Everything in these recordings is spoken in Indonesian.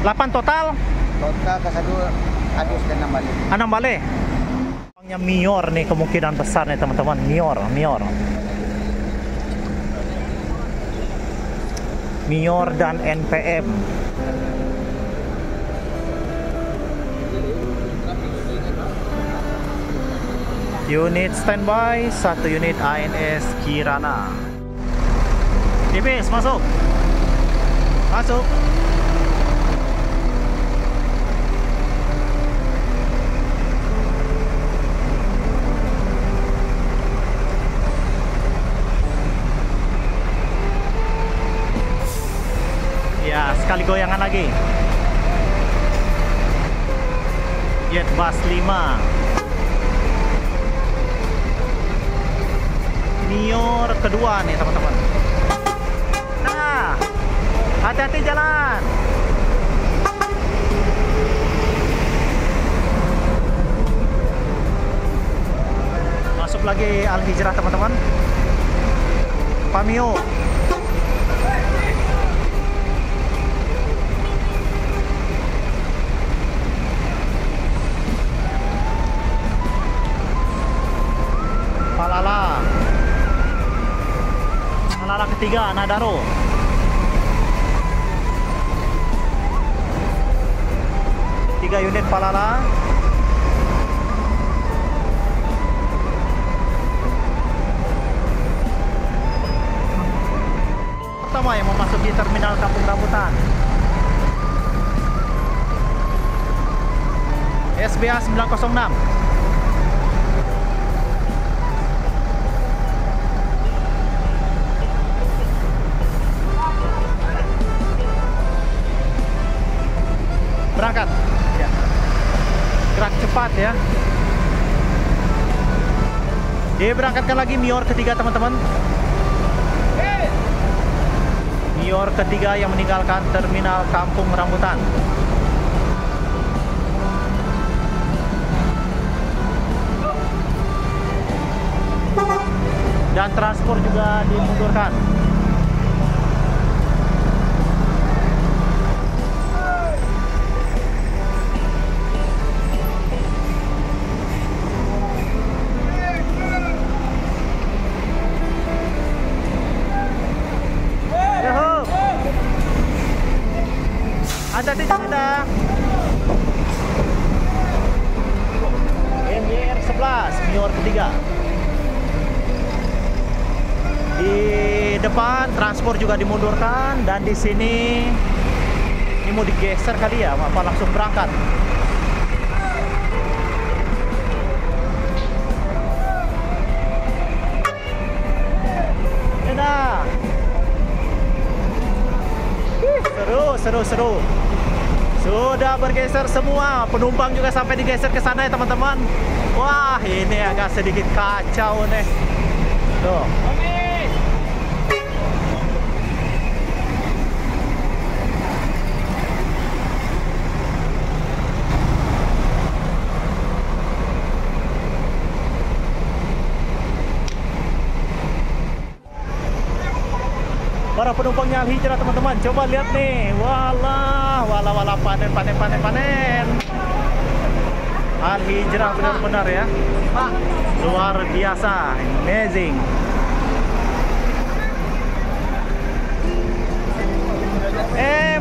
8 total? Total ke satu adus dan 6 balik. 6 balik. Mior nih kemungkinan besar nih teman-teman. Mior dan NPM. Unit standby, 1 unit ANS Kirana. Tipis, masuk. Masuk. Ya, sekali goyangan lagi. Jet Bus 5. Mior kedua nih teman-teman. Nah, hati-hati jalan. Masuk lagi Al Hijrah teman-teman. Pamio. Palala ketiga, Nadaro. Tiga unit Palala. Pertama yang memasuki terminal Kampung Rambutan. SBA 906. Berangkat ya. Gerak cepat ya. Diberangkatkan lagi Mior ketiga teman-teman. Mior ketiga yang meninggalkan terminal Kampung Rambutan. Dan transport juga dimundurkan. Hati-hati sudah. MYR 11 Mior ketiga. Di depan transport juga dimundurkan dan di sini ini mau digeser kali ya, apa langsung berangkat. Dadah. Seru. Sudah bergeser semua, penumpang juga sampai digeser ke sana ya teman-teman. Wah, ini agak sedikit kacau nih. Tuh. Para penumpangnya Al Hijrah teman-teman, coba lihat nih. Walah, panen. Al Hijrah benar-benar ya. Luar biasa, amazing.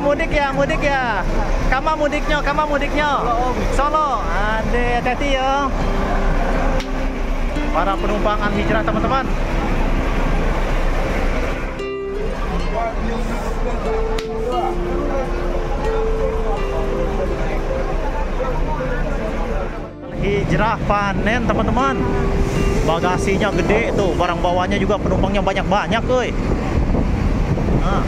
Mudik ya. Kama mudiknya. Solo. Ade, hati-hati ya. Para penumpang Al Hijrah teman-teman. Hijrah panen teman-teman. Bagasinya gede tuh, barang bawahnya juga penumpangnya banyak-banyak euy. Nah.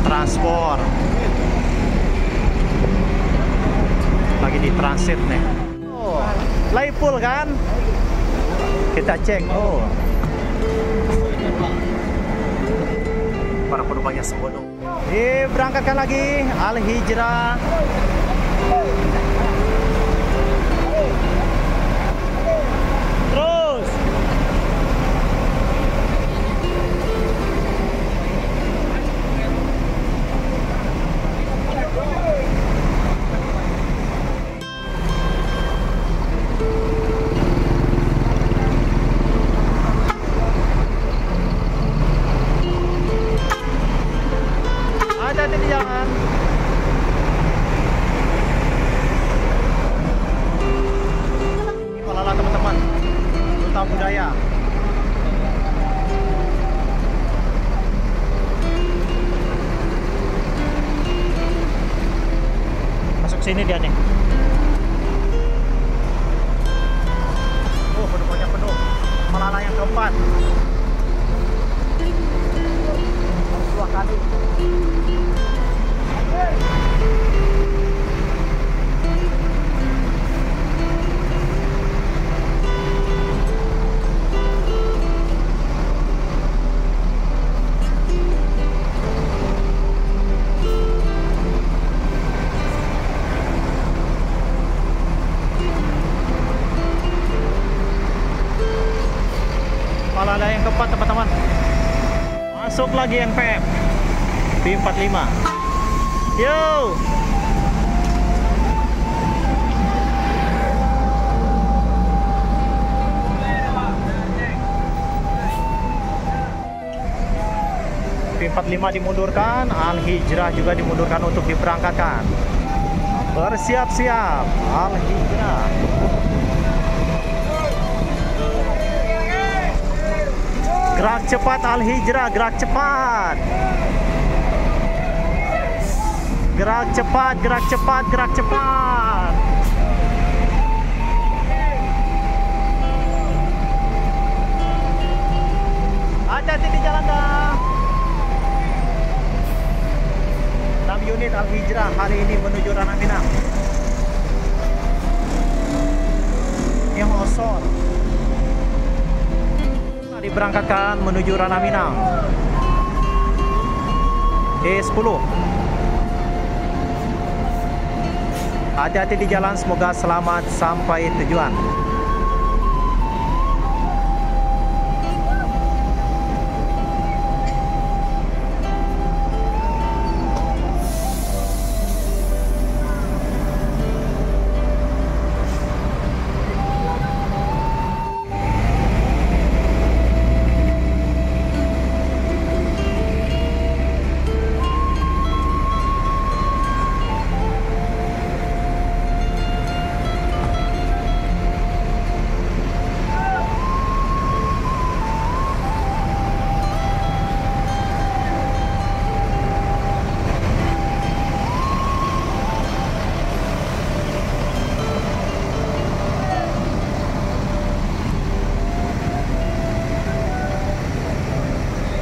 Transport lagi di transit nih. Oh, lagi full kan? Kita cek. Oh, para penumpangnya sebodoh. Berangkatkan lagi Al Hijrah. Terus sini dia nih. Penumpangnya penuh. Malala yang keempat. Harus 2 kali. Malala yang keempat teman-teman. Masuk lagi NPM B45. Yo. B45 dimundurkan, Al-Hijrah juga dimundurkan untuk diberangkatkan. Bersiap-siap Al-Hijrah. Gerak cepat Al-Hijrah, gerak cepat. Gerak cepat, gerak cepat, gerak cepat. Hati-hati di jalan dah. 6 unit Al-Hijrah hari ini menuju Ranah Minang. Yang osor diberangkatkan menuju Ranah Minang. E10. Hati-hati di jalan, semoga selamat sampai tujuan.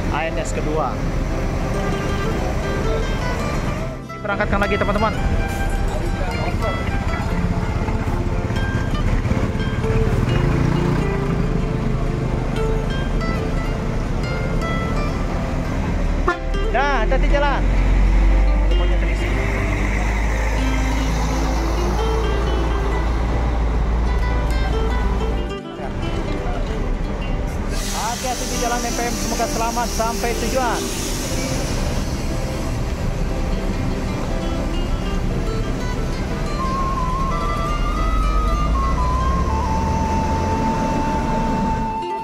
ANS kedua diberangkatkan lagi teman-teman. Nah, hati-hati jalan. Pokoknya terisi. Hati-hati di jalan NPM, semoga selamat sampai tujuan.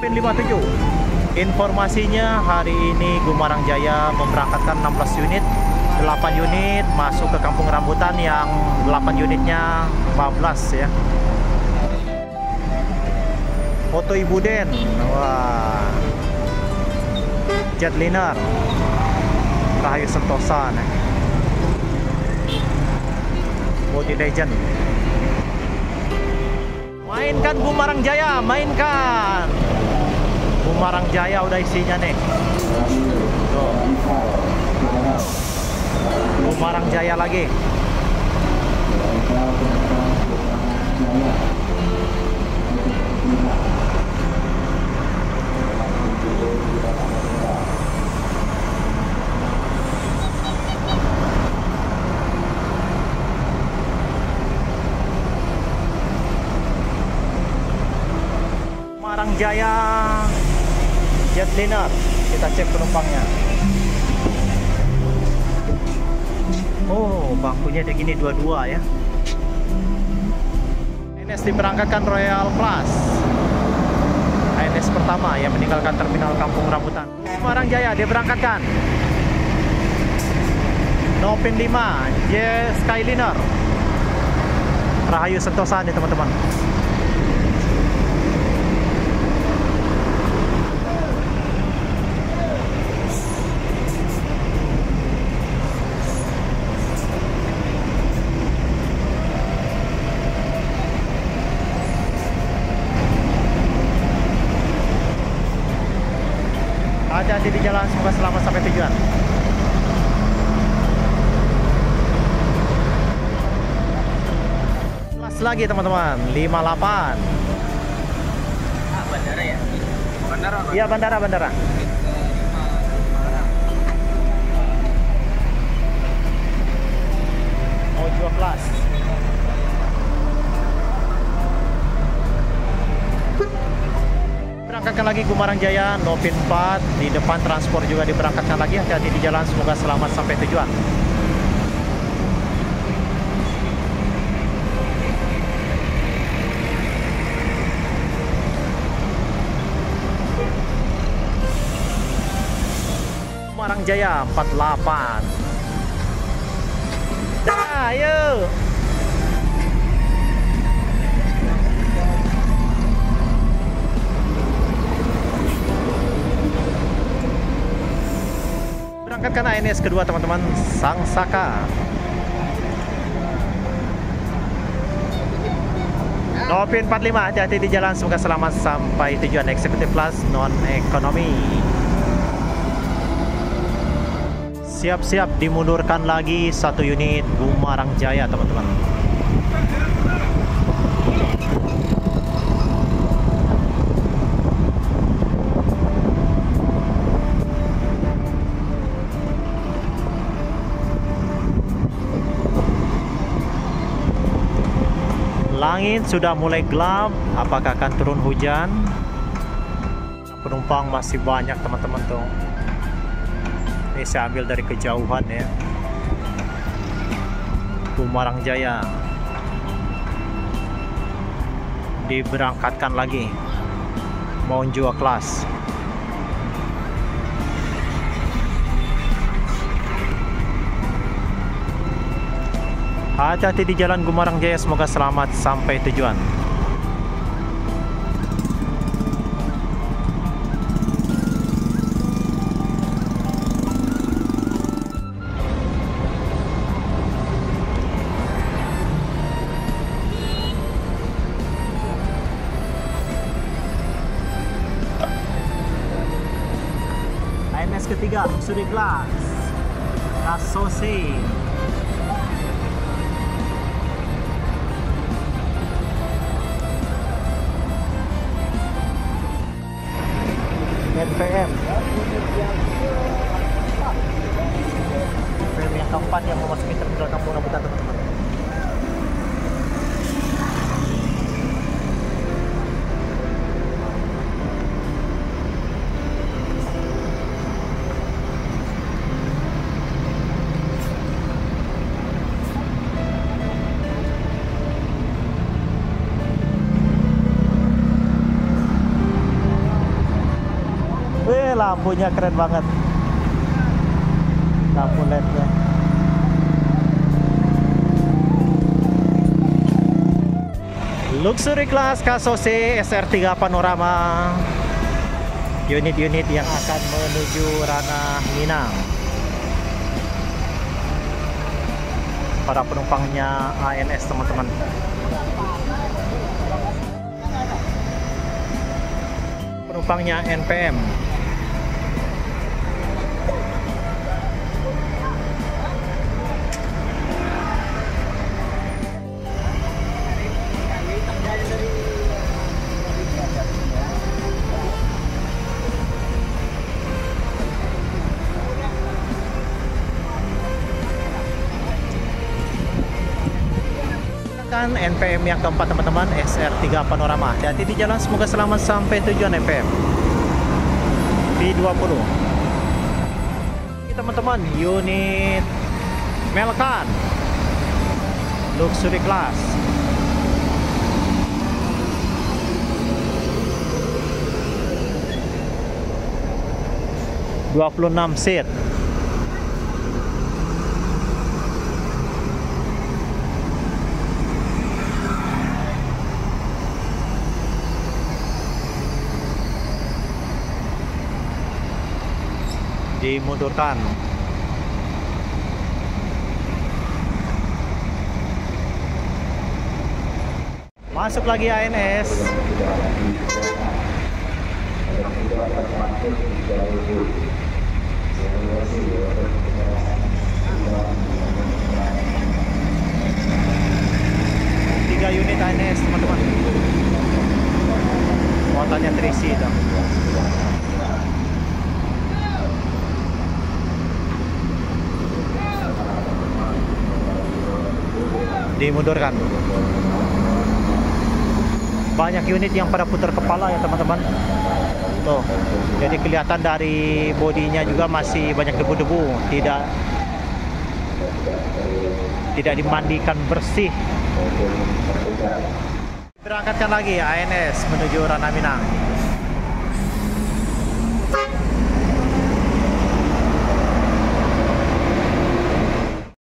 Pin 57. Informasinya hari ini Gumarang Jaya memberangkatkan 16 unit, 8 unit masuk ke Kampung Rambutan, yang 8 unitnya 14 ya. Foto Ibu Den. Wah. Jetliner. Rahayu Sentosa nih. Body Legend. Mainkan Gumarang Jaya, mainkan. Gumarang Jaya udah isinya nih. Tuh. Gumarang Jaya lagi. Gumarang Jaya Jetliner, kita cek penumpangnya. Oh, bangkunya ada gini dua-dua ya. ANS diberangkatkan Royal Plus. ANS pertama yang meninggalkan terminal Kampung Rambutan. Gumarang Jaya diberangkatkan. Nopin 5, J Skyliner. Rahayu Sentosa nih teman-teman. Hati-hati di jalan, semoga selamat sampai tujuan. Kelas lagi teman-teman, 58. Bandara ya? Bandara. Iya, bandara. Mau 12. Berangkatkan lagi Gumarang Jaya, Nopin 4. Di depan transport juga diberangkatkan lagi. Hati-hati di jalan, semoga selamat sampai tujuan. Gumarang Jaya 48. Dah, ayo. Berangkatkan ANS kedua teman-teman, Sang Saka. Nopin 45, hati-hati di jalan, semoga selamat sampai tujuan. Eksekutif kelas non ekonomi. Siap-siap dimundurkan lagi 1 unit Gumarang Jaya teman-teman. Langit sudah mulai gelap, apakah akan turun hujan? Penumpang masih banyak teman-teman tuh. Ini saya ambil dari kejauhan ya. Gumarang Jaya diberangkatkan lagi, mau jual kelas. Hati-hati di jalan Gumarang Jaya, semoga selamat sampai tujuan. ANS ketiga, Luxury Class, Kasose. NPM yang keempat yang memasuki terminal Kampung Rambutan teman-teman. Lampunya keren banget, lampu LED-nya. Luxury Class Kasose SR3 Panorama, unit-unit yang akan menuju ranah Minang. Para penumpangnya ANS teman-teman. Penumpangnya NPM. NPM yang keempat teman-teman, SR3 Panorama. Hati-hati di jalan, semoga selamat sampai tujuan NPM. V20. Ini teman-teman, unit Melkan Luxury Class. (26 seat). Dimundurkan. Masuk lagi ANS. terisi itu. Dimundurkan. Banyak unit yang pada putar kepala ya teman-teman. Tuh, jadi kelihatan dari bodinya juga masih banyak debu-debu, tidak dimandikan bersih. Berangkatkan lagi ANS menuju Ranah Minang.